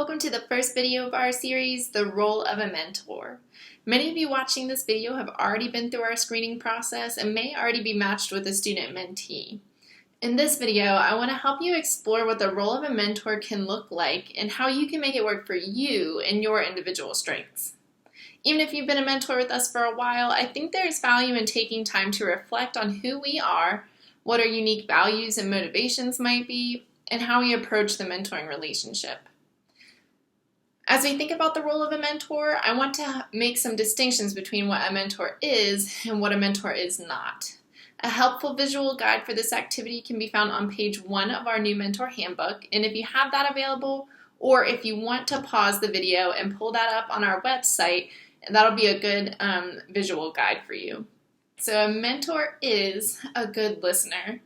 Welcome to the first video of our series, The Role of a Mentor. Many of you watching this video have already been through our screening process and may already be matched with a student mentee. In this video, I want to help you explore what the role of a mentor can look like and how you can make it work for you and your individual strengths. Even if you've been a mentor with us for a while, I think there's value in taking time to reflect on who we are, what our unique values and motivations might be, and how we approach the mentoring relationship. As we think about the role of a mentor, I want to make some distinctions between what a mentor is and what a mentor is not. A helpful visual guide for this activity can be found on page 1 of our new mentor handbook, and if you have that available, or if you want to pause the video and pull that up on our website, that'll be a good visual guide for you. So a mentor is a good listener.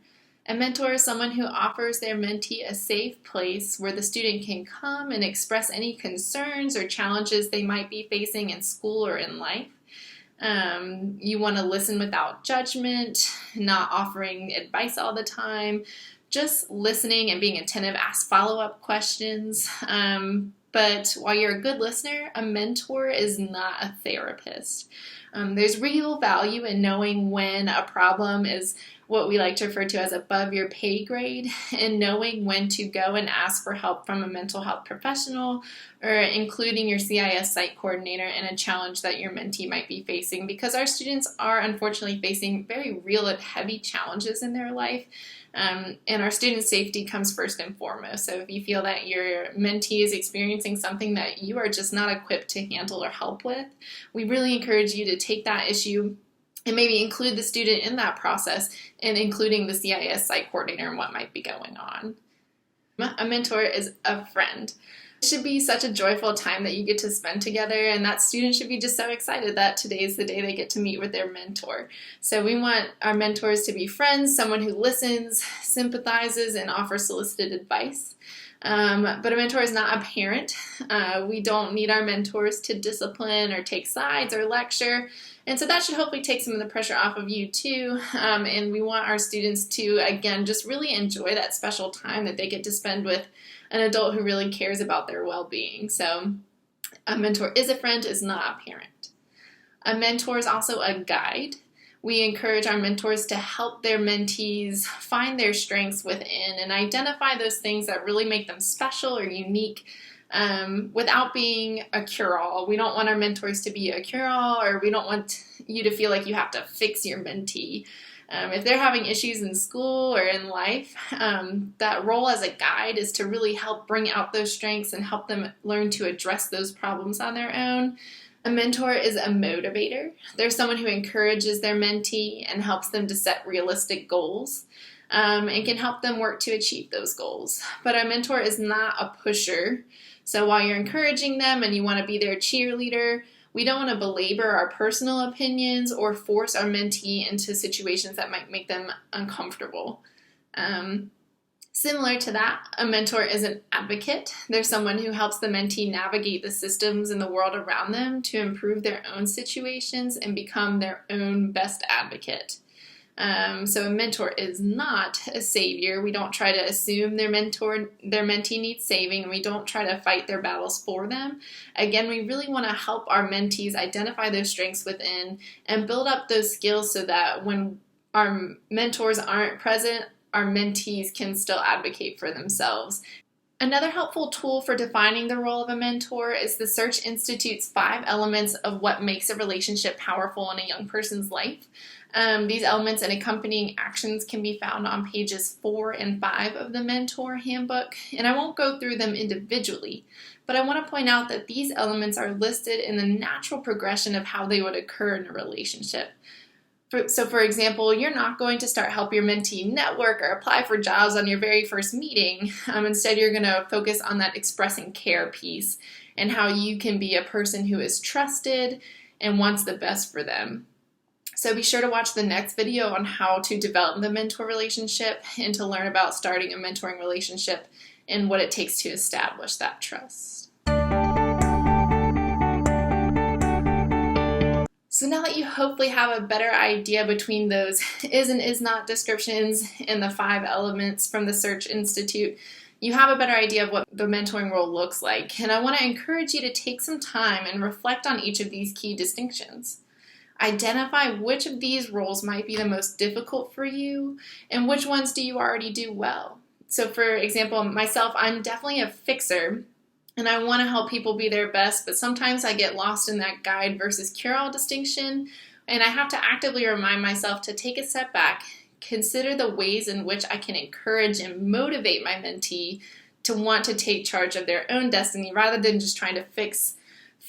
A mentor is someone who offers their mentee a safe place where the student can come and express any concerns or challenges they might be facing in school or in life. You want to listen without judgment, not offering advice all the time, just listening and being attentive, ask follow-up questions. But while you're a good listener, a mentor is not a therapist. There's real value in knowing when a problem is what we like to refer to as above your pay grade, and knowing when to go and ask for help from a mental health professional, or including your CIS site coordinator in a challenge that your mentee might be facing, because our students are unfortunately facing very real and heavy challenges in their life. And our student safety comes first and foremost. So if you feel that your mentee is experiencing something that you are just not equipped to handle or help with, we really encourage you to take that issue and maybe include the student in that process, and including the CIS site coordinator and what might be going on. A mentor is a friend. It should be such a joyful time that you get to spend together, and that student should be just so excited that today is the day they get to meet with their mentor. So we want our mentors to be friends, someone who listens, sympathizes, and offers solicited advice. But a mentor is not a parent. We don't need our mentors to discipline or take sides or lecture. And so that should hopefully take some of the pressure off of you too. And we want our students to, again, just really enjoy that special time that they get to spend with an adult who really cares about their well-being. So a mentor is a friend, is not a parent. A mentor is also a guide. We encourage our mentors to help their mentees find their strengths within and identify those things that really make them special or unique, without being a cure-all. We don't want our mentors to be a cure-all, or we don't want you to feel like you have to fix your mentee. If they're having issues in school or in life, that role as a guide is to really help bring out those strengths and help them learn to address those problems on their own. A mentor is a motivator. They're someone who encourages their mentee and helps them to set realistic goals, and can help them work to achieve those goals. But a mentor is not a pusher. So while you're encouraging them and you want to be their cheerleader, we don't want to belabor our personal opinions or force our mentee into situations that might make them uncomfortable. Similar to that, a mentor is an advocate. They're someone who helps the mentee navigate the systems in the world around them to improve their own situations and become their own best advocate. So a mentor is not a savior. We don't try to assume their mentee needs saving, and we don't try to fight their battles for them. Again, we really want to help our mentees identify their strengths within and build up those skills so that when our mentors aren't present, our mentees can still advocate for themselves. Another helpful tool for defining the role of a mentor is the Search Institute's 5 elements of what makes a relationship powerful in a young person's life. These elements and accompanying actions can be found on pages 4 and 5 of the Mentor Handbook, and I won't go through them individually, but I want to point out that these elements are listed in the natural progression of how they would occur in a relationship. So for example, you're not going to start help your mentee network or apply for jobs on your very first meeting. Instead, you're going to focus on that expressing care piece and how you can be a person who is trusted and wants the best for them. So be sure to watch the next video on how to develop the mentor relationship and to learn about starting a mentoring relationship and what it takes to establish that trust. So now that you hopefully have a better idea between those is and is not descriptions and the 5 elements from the Search Institute, you have a better idea of what the mentoring role looks like, and I want to encourage you to take some time and reflect on each of these key distinctions. Identify which of these roles might be the most difficult for you, and which ones do you already do well. So for example, myself, I'm definitely a fixer, and I want to help people be their best, but sometimes I get lost in that guide versus cure-all distinction, and I have to actively remind myself to take a step back, consider the ways in which I can encourage and motivate my mentee to want to take charge of their own destiny rather than just trying to fix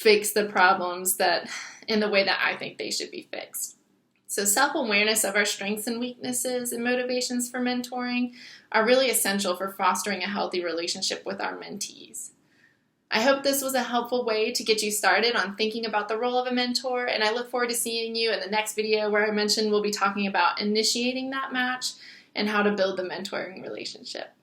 the problems that in the way that I think they should be fixed. So self-awareness of our strengths and weaknesses and motivations for mentoring are really essential for fostering a healthy relationship with our mentees. I hope this was a helpful way to get you started on thinking about the role of a mentor, and I look forward to seeing you in the next video where I mentioned we'll be talking about initiating that match and how to build the mentoring relationship.